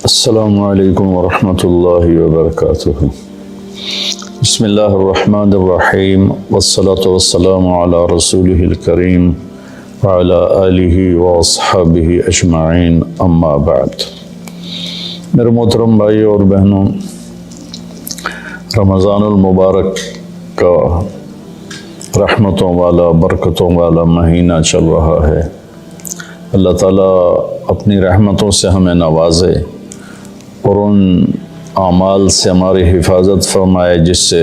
السلام علیکم ورحمۃ اللہ وبرکاتہ۔ بسم اللہ الرحمن الرحیم والصلاة والسلام علی رسولہ الکریم وعلی آلہ واصحابہ اجمعین، اما بعد۔ میرے محترم بھائی اور بہنوں، رمضان المبارک کا رحمتوں والا برکتوں والا مہینہ چل رہا ہے۔ اللہ تعالیٰ اپنی رحمتوں سے ہمیں نوازے اور ان اعمال سے ہماری حفاظت فرمائے جس سے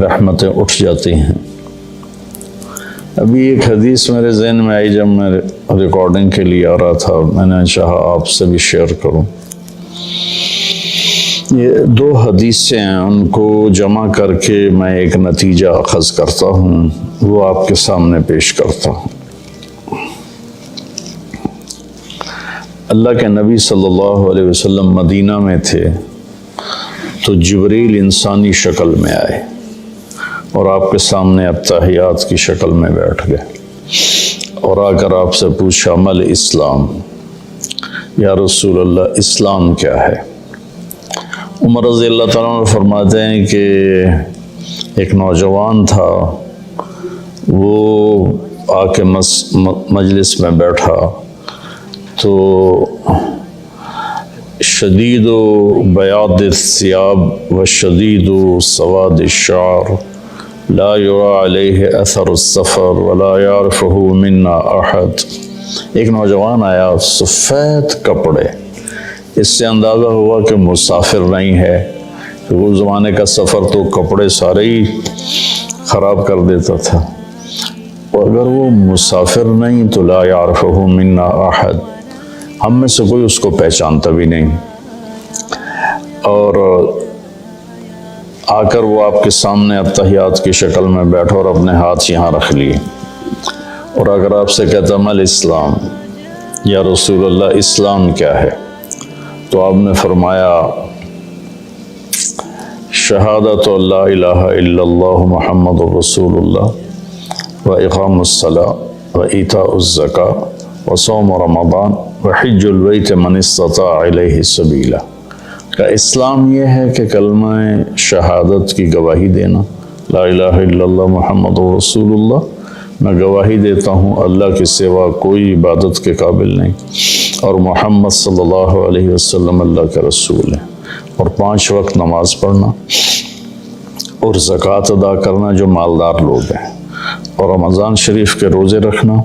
رحمتیں اٹھ جاتی ہیں۔ ابھی ایک حدیث میرے ذہن میں آئی جب میں ریکارڈنگ کے لیے آ رہا تھا، میں نے چاہا آپ سے بھی شیئر کروں۔ یہ دو حدیثیں ہیں، ان کو جمع کر کے میں ایک نتیجہ اخذ کرتا ہوں، وہ آپ کے سامنے پیش کرتا ہوں۔ اللہ کے نبی صلی اللہ علیہ وسلم مدینہ میں تھے تو جبریل انسانی شکل میں آئے اور آپ کے سامنے اتحیات کی شکل میں بیٹھ گئے اور آ کر آپ سے پوچھا مل اسلام، یا رسول اللہ اسلام کیا ہے؟ عمر رضی اللہ تعالیٰ عنہ فرماتے ہیں کہ ایک نوجوان تھا، وہ آ کے مجلس میں بیٹھا تو شدید بیاض الثياب وشدید سواد الشعر لا يرى عليه اثر السفر ولا يعرفه منا احد۔ ایک نوجوان آیا، سفید کپڑے، اس سے اندازہ ہوا کہ مسافر نہیں ہے، کہ اس زمانے کا سفر تو کپڑے سارے ہی خراب کر دیتا تھا، اور اگر وہ مسافر نہیں تو لا يعرفه منا احد، ہم میں سے کوئی اس کو پہچانتا بھی نہیں۔ اور آ کر وہ آپ کے سامنے اتحیات کی شکل میں بیٹھا اور اپنے ہاتھ یہاں رکھ لیے، اور اگر آپ سے کہتا مل اسلام، یا رسول اللہ اسلام کیا ہے؟ تو آپ نے فرمایا شہادت لا الہ الا اللہ محمد رسول اللہ و اقام الصلاۃ و ایتاء الزکاۃ و صوم رمضان وحج البیت من استطاع الیہ سبیلا۔ کا اسلام یہ ہے کہ کلمہ شہادت کی گواہی دینا، لا الہ الا اللہ محمد رسول اللہ، میں گواہی دیتا ہوں اللہ کے سوا کوئی عبادت کے قابل نہیں، اور محمد صلی اللہ علیہ وسلم اللہ کے رسول ہیں، اور 5 وقت نماز پڑھنا اور زکوٰۃ ادا کرنا جو مالدار لوگ ہیں، اور رمضان شریف کے روزے رکھنا،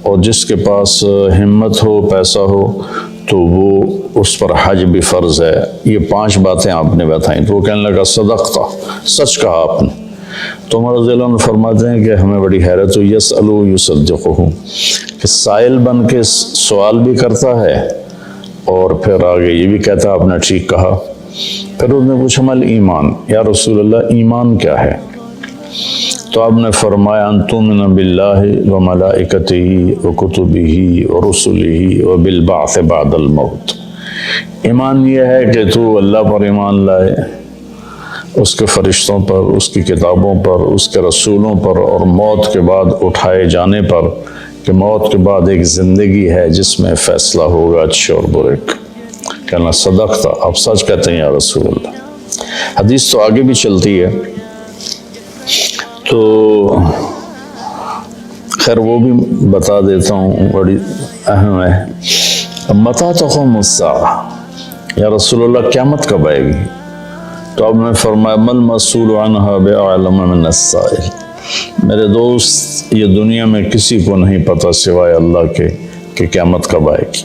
اور جس کے پاس ہمت ہو پیسہ ہو تو وہ اس پر حج بھی فرض ہے۔ یہ 5 باتیں آپ نے بتائیں تو وہ کہنے لگا صدقتا، سچ کہا آپ نے۔ تو عمر رضی اللہ عنہ فرماتے ہیں کہ ہمیں بڑی حیرت ہوئی، یسألو یصدقہ، کہ سائل بن کے سوال بھی کرتا ہے اور پھر آگے یہ بھی کہتا ہے آپ نے ٹھیک کہا۔ پھر اس نے پوچھا مل ایمان، یا رسول اللہ ایمان کیا ہے؟ تو آپ نے فرمایا ان تؤمن باللہ وملائکتہ وکتبہ ورسلہ وبالبعث بعد الموت۔ ایمان یہ ہے کہ تو اللہ پر ایمان لائے، اس کے فرشتوں پر، اس کی کتابوں پر، اس کے رسولوں پر، اور موت کے بعد اٹھائے جانے پر، کہ موت کے بعد ایک زندگی ہے جس میں فیصلہ ہوگا اچھے اور برے کا۔ کہنا صدقتا، آپ سچ کہتے ہیں یا رسول اللہ۔ حدیث تو آگے بھی چلتی ہے، تو خیر وہ بھی بتا دیتا ہوں، بڑی اہم ہے۔ متی تقوم الساعہ، یا رسول اللہ قیامت کب آئے گی؟ تو آپ نے فرمایا مل مسئول عنہا بعلم من السائل، میرے دوست یہ دنیا میں کسی کو نہیں پتا سوائے اللہ کے کہ قیامت کب آئے گی۔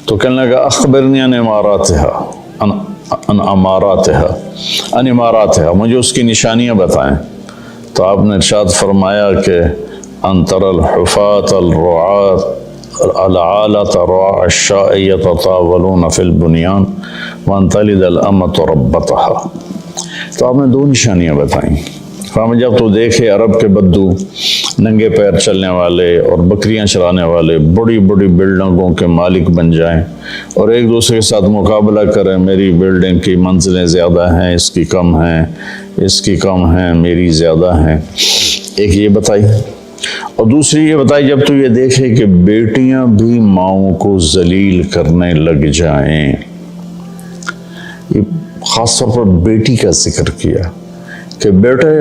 تو کہنے لگا اخبرنی عن اماراتها، عن اماراتها، مجھے اس کی نشانیاں بتائیں۔ تو آپ نے ارشاد فرمایا کہ ان تری الحفاة الرعاة العالة رعاء الشاء يتطاولون في البنيان وان تلد الامة ربتها۔ تو آپ نے 2 نشانیاں بتائیں۔ فرمایا جب تو دیکھے عرب کے بدو ننگے پیر چلنے والے اور بکریاں چرانے والے بڑی بڑی بلڈنگوں کے مالک بن جائیں اور ایک دوسرے کے ساتھ مقابلہ کریں، میری بلڈنگ کی منزلیں زیادہ ہیں، اس کی کم ہیں، اس کی کم ہیں، میری زیادہ ہیں، ایک یہ بتائی۔ اور دوسری یہ بتائی جب تو یہ دیکھے کہ بیٹیاں بھی ماؤں کو ذلیل کرنے لگ جائیں، یہ خاص طور پر بیٹی کا ذکر کیا کہ بیٹے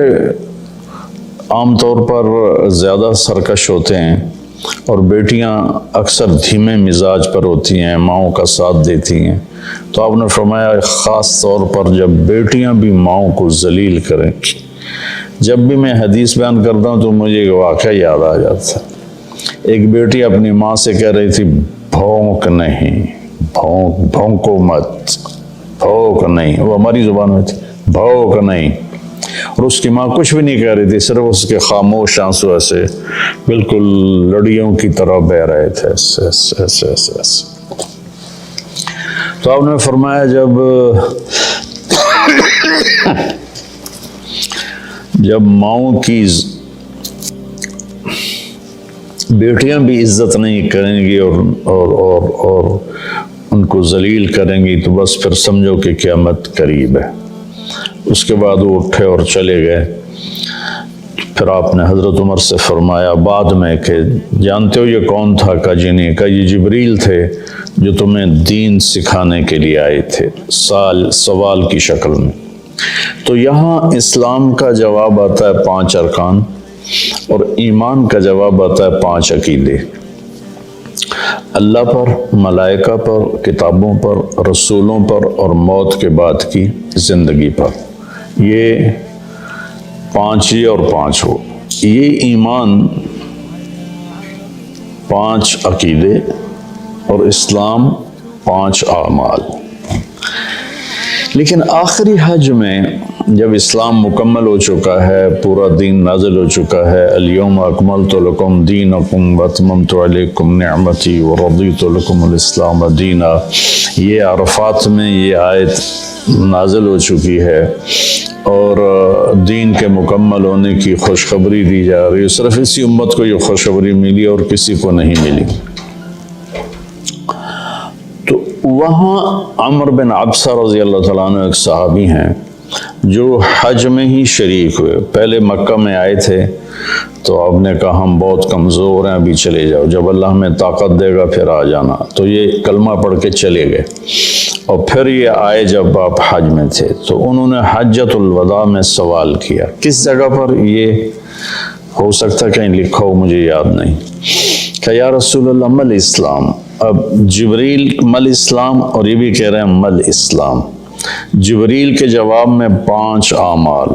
عام طور پر زیادہ سرکش ہوتے ہیں اور بیٹیاں اکثر دھیمے مزاج پر ہوتی ہیں، ماؤں کا ساتھ دیتی ہیں۔ تو آپ نے فرمایا خاص طور پر جب بیٹیاں بھی ماؤں کو ذلیل کریں۔ جب بھی میں حدیث بیان کرتا ہوں تو مجھے ایک واقعہ یاد آ جاتا ہے۔ ایک بیٹی اپنی ماں سے کہہ رہی تھی بھونک نہیں، بھونکو مت، بھونک نہیں، وہ ہماری زبان میں تھی، بھونک نہیں۔ اور اس کی ماں کچھ بھی نہیں کہہ رہی تھی، صرف اس کے خاموش آنسو ایسے بالکل لڑیوں کی طرح بہہ رہے تھے، ایسے ایسے ایسے ایسے ایسے۔ تو آپ نے فرمایا جب ماؤں کی بیٹیاں بھی عزت نہیں کریں گی اور ان کو ذلیل کریں گی تو بس پھر سمجھو کہ قیامت قریب ہے۔ اس کے بعد وہ اٹھے اور چلے گئے۔ پھر آپ نے حضرت عمر سے فرمایا بعد میں کہ جانتے ہو یہ کون تھا؟ کہا جی نہیں۔ کہا یہ جبریل تھے جو تمہیں دین سکھانے کے لیے آئے تھے، سوال کی شکل میں۔ تو یہاں اسلام کا جواب آتا ہے 5 ارکان اور ایمان کا جواب آتا ہے 5 عقیدے، اللہ پر، ملائکہ پر، کتابوں پر، رسولوں پر اور موت کے بعد کی زندگی پر۔ یہ 5 ہی اور 5 ہو، یہ ایمان، 5 عقیدے اور اسلام 5 اعمال۔ لیکن آخری حج میں جب اسلام مکمل ہو چکا ہے، پورا دین نازل ہو چکا ہے، الیوم اکملت لکم دینکم واتممت علیکم نعمتی ورضیت لکم الاسلام دینا، یہ عرفات میں یہ آیت نازل ہو چکی ہے اور دین کے مکمل ہونے کی خوشخبری دی جا رہی ہے۔ صرف اسی امت کو یہ خوشخبری ملی اور کسی کو نہیں ملی۔ تو وہاں عمر بن عبسہ رضی اللہ تعالیٰ عنہ ایک صحابی ہیں جو حج میں ہی شریک ہوئے۔ پہلے مکہ میں آئے تھے تو آپ نے کہا ہم بہت کمزور ہیں، ابھی چلے جاؤ، جب اللہ ہمیں طاقت دے گا پھر آ جانا۔ تو یہ کلمہ پڑھ کے چلے گئے اور پھر یہ آئے جب آپ حج میں تھے تو انہوں نے حجۃ الوداع میں سوال کیا۔ کس جگہ پر یہ ہو سکتا کہیں لکھا ہو، مجھے یاد نہیں، کہ یا رسول اللہ مل اسلام۔ اب جبریل مل اسلام اور یہ بھی کہہ رہے ہیں مل اسلام۔ جبریل کے جواب میں 5 اعمال،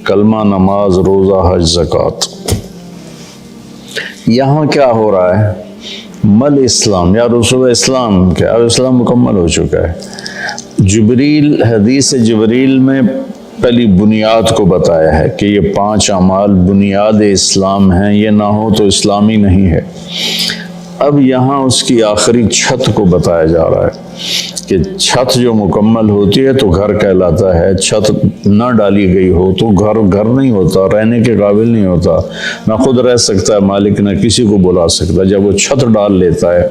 کلمہ، نماز، روزہ، حج، زکوٰۃ۔ یہاں کیا ہو رہا ہے؟ مل اسلام، یا رسول اسلام، کیا اسلام مکمل ہو چکا ہے۔ جبریل، حدیث جبریل میں پہلی بنیاد کو بتایا ہے کہ یہ 5 اعمال بنیاد اسلام ہیں، یہ نہ ہو تو اسلامی نہیں ہے۔ اب یہاں اس کی آخری چھت کو بتایا جا رہا ہے کہ چھت جو مکمل ہوتی ہے تو گھر کہلاتا ہے، چھت نہ ڈالی گئی ہو تو گھر نہیں ہوتا، رہنے کے قابل نہیں ہوتا، نہ خود رہ سکتا ہے مالک، نہ کسی کو بلا سکتا۔ جب وہ چھت ڈال لیتا ہے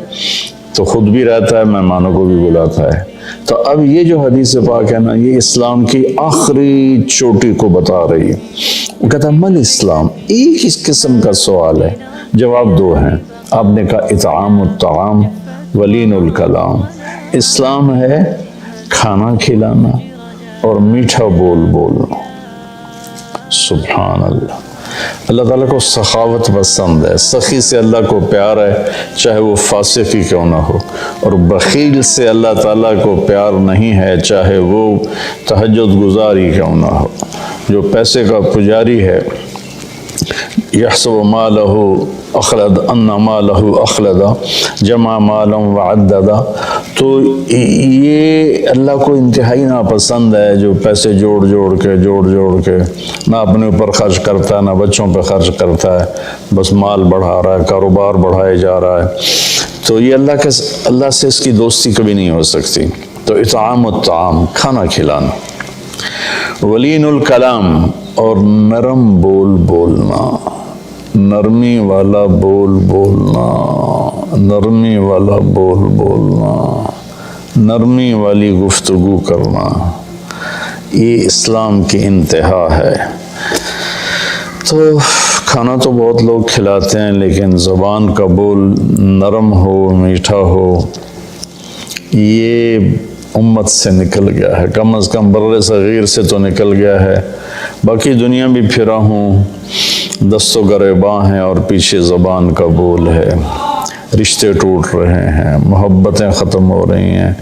تو خود بھی رہتا ہے، مہمانوں کو بھی بلاتا ہے۔ تو اب یہ جو حدیث پاک ہے نا، یہ اسلام کی آخری چوٹی کو بتا رہی ہے۔ وہ کہتا ہے مل اسلام، ایک اس قسم کا سوال ہے، جواب 2 ہیں۔ آپ نے کہا اطعام الطعام ولین الکلام، اسلام ہے کھانا کھلانا اور میٹھا بول بولنا۔ سبحان اللہ۔ اللہ تعالیٰ کو سخاوت پسند ہے، سخی سے اللہ کو پیار ہے، چاہے وہ فاسق ہی کیوں نہ ہو، اور بخیل سے اللہ تعالیٰ کو پیار نہیں ہے، چاہے وہ تہجد گزار ہی کیوں نہ ہو۔ جو پیسے کا پجاری ہے، یحسب مالہ اخلد ان مالہ اخلد جمع مالا وعددا، تو یہ اللہ کو انتہائی ناپسند ہے جو پیسے جوڑ کے نہ اپنے اوپر خرچ کرتا ہے، نہ بچوں پہ خرچ کرتا ہے، بس مال بڑھا رہا ہے، کاروبار بڑھائے جا رہا ہے۔ تو یہ اللہ سے اس کی دوستی کبھی نہیں ہو سکتی۔ تو اطعام الطعام، کھانا کھلانا، ولین الکلام، اور نرم بول بولنا، نرمی والا بول بولنا، نرمی والا بول بولنا، نرمی والی گفتگو کرنا، یہ اسلام کی انتہا ہے۔ تو کھانا تو بہت لوگ کھلاتے ہیں، لیکن زبان کا بول نرم ہو، میٹھا ہو، یہ امت سے نکل گیا ہے، کم از کم بر صغیر سے تو نکل گیا ہے، باقی دنیا بھی پھرا ہوں، دست و گریباں ہیں اور پیچھے زبان کا بول ہے، رشتے ٹوٹ رہے ہیں، محبتیں ختم ہو رہی ہیں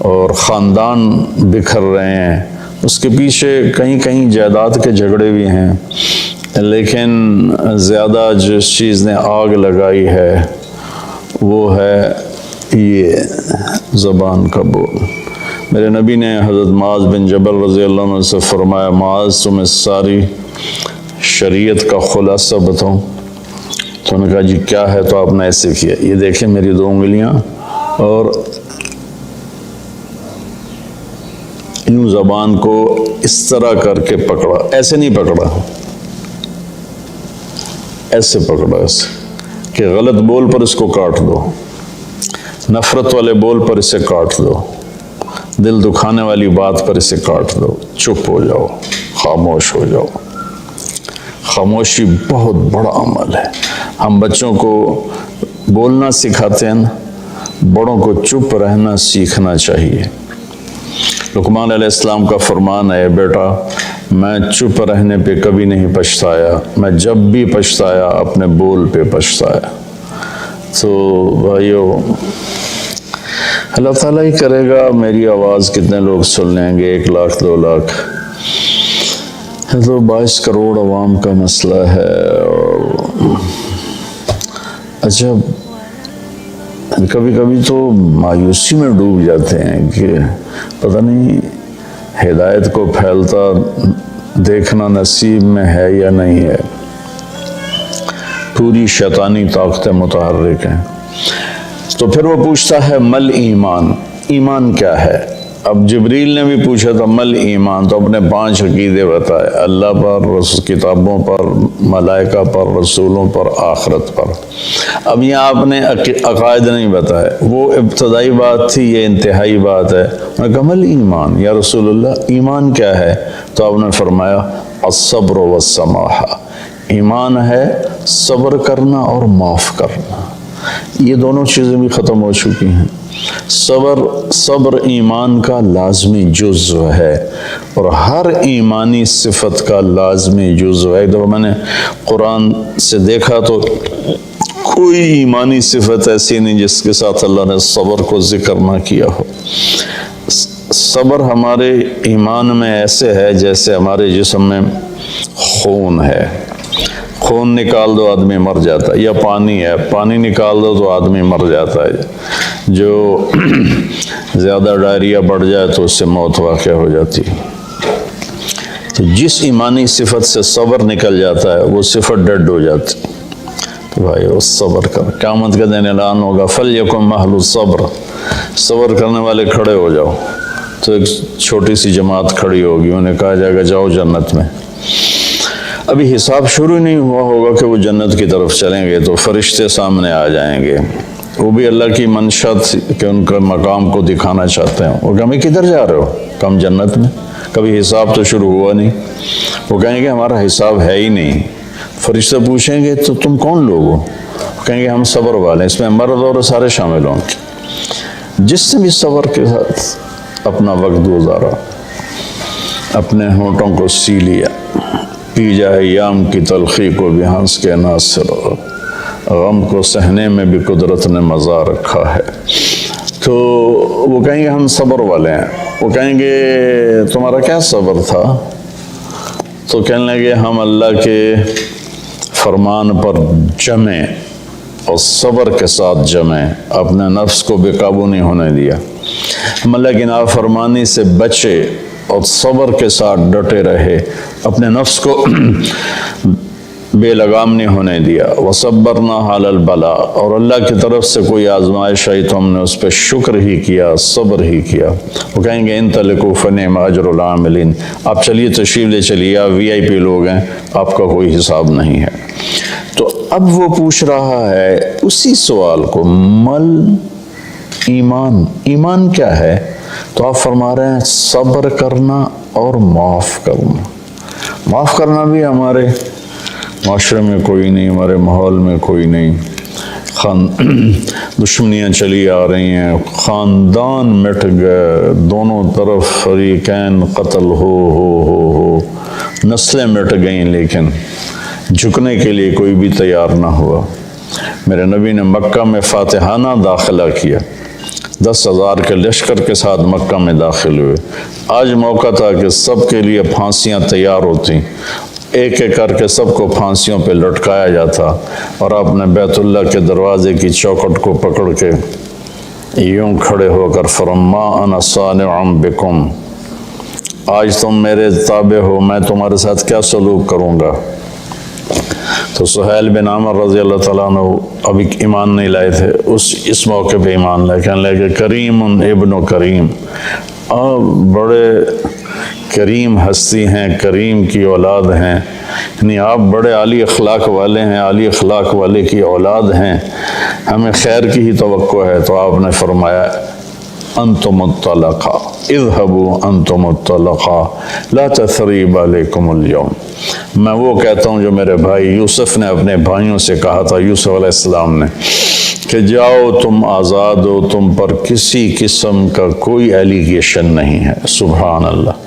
اور خاندان بکھر رہے ہیں، اس کے پیچھے کہیں کہیں جائیداد کے جھگڑے بھی ہیں، لیکن زیادہ جس چیز نے آگ لگائی ہے وہ ہے یہ زبان کا بول۔ میرے نبی نے حضرت معاذ بن جبل رضی اللہ عنہ سے فرمایا، معاذ تمہیں ساری شریعت کا خلاصہ بتاؤں؟ تو انہوں نے کہا جی کیا ہے؟ تو آپ نے ایسے کیا، یہ دیکھیں میری 2 انگلیاں، اور یوں زبان کو اس طرح کر کے پکڑا، ایسے نہیں پکڑا، ایسے پکڑا، ایسے کہ غلط بول پر اس کو کاٹ دو، نفرت والے بول پر اسے کاٹ دو، دل دکھانے والی بات پر اسے کاٹ دو، چپ ہو جاؤ، خاموش ہو جاؤ۔ خاموشی بہت بڑا عمل ہے۔ ہم بچوں کو بولنا سکھاتے ہیں نا، بڑوں کو چپ رہنا سیکھنا چاہیے۔ لقمان علیہ السلام کا فرمان ہے، بیٹا میں چپ رہنے پہ کبھی نہیں پچھتایا، میں جب بھی پچھتایا اپنے بول پہ پچھتایا۔ تو بھائیو، اللہ تعالیٰ ہی کرے گا میری آواز کتنے لوگ سن لیں گے، 1 لاکھ 2 لاکھ، تو 22 کروڑ عوام کا مسئلہ ہے۔ اور اچھا کبھی کبھی تو مایوسی میں ڈوب جاتے ہیں کہ پتہ نہیں ہدایت کو پھیلتا دیکھنا نصیب میں ہے یا نہیں ہے، پوری شیطانی طاقتیں متحرک ہیں۔ تو پھر وہ پوچھتا ہے مل ایمان، ایمان کیا ہے؟ اب جبریل نے بھی پوچھا تھا مل ایمان، تو اپنے 5 عقیدے بتائے، اللہ پر، کتابوں پر، ملائکہ پر، رسولوں پر، آخرت پر۔ اب یہاں آپ نے عقائد نہیں بتائے، وہ ابتدائی بات تھی، یہ انتہائی بات ہے۔ انہوں نے کہا مل ایمان یا رسول اللہ، ایمان کیا ہے؟ تو آپ نے فرمایا الصبر والسماحہ، ایمان ہے صبر کرنا اور معاف کرنا۔ یہ دونوں چیزیں بھی ختم ہو چکی ہیں۔ صبر ایمان کا لازمی جزو ہے، اور ہر ایمانی صفت کا لازمی جزو ہے۔ ایک دفعہ میں نے قرآن سے دیکھا تو کوئی ایمانی صفت ایسی نہیں جس کے ساتھ اللہ نے صبر کو ذکر نہ کیا ہو۔ صبر ہمارے ایمان میں ایسے ہے جیسے ہمارے جسم میں خون ہے، خون نکال دو آدمی مر جاتا ہے، یا پانی ہے، پانی نکال دو تو آدمی مر جاتا ہے، جو زیادہ ڈائریا بڑھ جائے تو اس سے موت واقع ہو جاتی ہے۔ تو جس ایمانی صفت سے صبر نکل جاتا ہے وہ صفت ڈیڈ ہو جاتی ہے۔ تو بھائی وہ صبر کر، قیامت کے دن اعلان ہوگا فَلْيَكُنْ أَهْلُ الصَّبْرِ، صبر کرنے والے کھڑے ہو جاؤ۔ تو ایک چھوٹی سی جماعت کھڑی ہوگی، انہیں کہا جائے گا جاؤ جنت میں۔ ابھی حساب شروع نہیں ہوا ہوگا کہ وہ جنت کی طرف چلیں گے، تو فرشتے سامنے آ جائیں گے، وہ بھی اللہ کی منشا کہ ان کے مقام کو دکھانا چاہتے ہیں۔ وہ کہیں کدھر جا رہے ہو؟ ہم جنت میں، کبھی حساب تو شروع ہوا نہیں۔ وہ کہیں گے ہمارا حساب ہے ہی نہیں۔ فرشتے پوچھیں گے تو تم کون لوگ ہو؟ کہیں گے ہم صبر والے، اس میں مرد اور سارے شامل ہوں گے۔ جس نے بھی صبر کے ساتھ اپنا وقت گزارا، اپنے ہونٹوں کو سی لیا، پی جائے ایام کی تلخی کو بھی ہنس کے ناصر، غم کو سہنے میں بھی قدرت نے مزہ رکھا ہے۔ تو وہ کہیں گے ہم صبر والے ہیں۔ وہ کہیں گے تمہارا کیا صبر تھا؟ تو کہنے لگے ہم اللہ کے فرمان پر جمے اور صبر کے ساتھ جمے، اپنے نفس کو بے قابو نہیں ہونے دیا، ہم اللہ کی نافرمانی سے بچے اور صبر کے ساتھ ڈٹے رہے، اپنے نفس کو بے لگام نہیں ہونے دیا۔ وَصَبَّرْنَا عَلَى الْبَلَاءِ، اور اللہ کی طرف سے کوئی آزمائش آئی تو ہم نے اس پہ شکر ہی کیا، صبر ہی کیا۔ وہ کہیں گے انطلقوا فنعم اجر العاملین، آپ چلیے تشریف لے چلیے، آپ VIP لوگ ہیں، آپ کا کوئی حساب نہیں ہے۔ تو اب وہ پوچھ رہا ہے اسی سوال کو، مل ایمان، ایمان کیا ہے؟ تو آپ فرما رہے ہیں صبر کرنا اور معاف کرنا۔ معاف کرنا بھی ہمارے معاشرے میں کوئی نہیں، ہمارے ماحول میں کوئی نہیں، دشمنیاں چلی آ رہی ہیں، خاندان مٹ گئے، دونوں طرف فریقین قتل ہو، نسلیں مٹ گئیں، لیکن جھکنے کے لیے کوئی بھی تیار نہ ہوا۔ میرے نبی نے مکہ میں فاتحانہ داخلہ کیا، 10,000 کے لشکر کے ساتھ مکہ میں داخل ہوئے۔ آج موقع تھا کہ سب کے لیے پھانسیاں تیار ہوتی، ایک ایک کر کے سب کو پھانسیوں پہ لٹکایا جاتا، اور آپ نے بیت اللہ کے دروازے کی چوکھٹ کو پکڑ کے یوں کھڑے ہو کر فرما انا صانع بکم، آج تم میرے تابع ہو، میں تمہارے ساتھ کیا سلوک کروں گا۔ تو سہیل بن عامر رضی اللہ تعالیٰ عنہ ابھی ایمان نہیں لائے تھے، اس موقع پہ ایمان لائے، کہنے لگے کریم ابن کریم، آپ بڑے کریم ہستی ہیں، کریم کی اولاد ہیں، یعنی آپ بڑے عالی اخلاق والے ہیں، عالی اخلاق والے کی اولاد ہیں، ہمیں خیر کی ہی توقع ہے۔ تو آپ نے فرمایا انتم الطلقاء اذهبوا انتم الطلقاء لا تثریب علیکم اليوم۔ میں وہ کہتا ہوں جو میرے بھائی یوسف نے اپنے بھائیوں سے کہا تھا، یوسف علیہ السلام نے، کہ جاؤ تم آزاد ہو، تم پر کسی قسم کا کوئی ایلیگیشن نہیں ہے۔ سبحان اللہ۔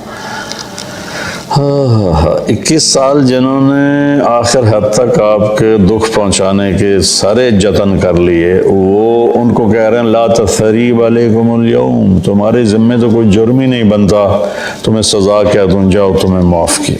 21 سال جنہوں نے آخر حد تک آپ کے دکھ پہنچانے کے سارے جتن کر لیے، وہ ان کو کہہ رہے ہیں لا تثریب علیکم اليوم، تمہارے ذمے تو کوئی جرم ہی نہیں بنتا، تمہیں سزا کیا دوں، جاؤ تمہیں معاف کیا۔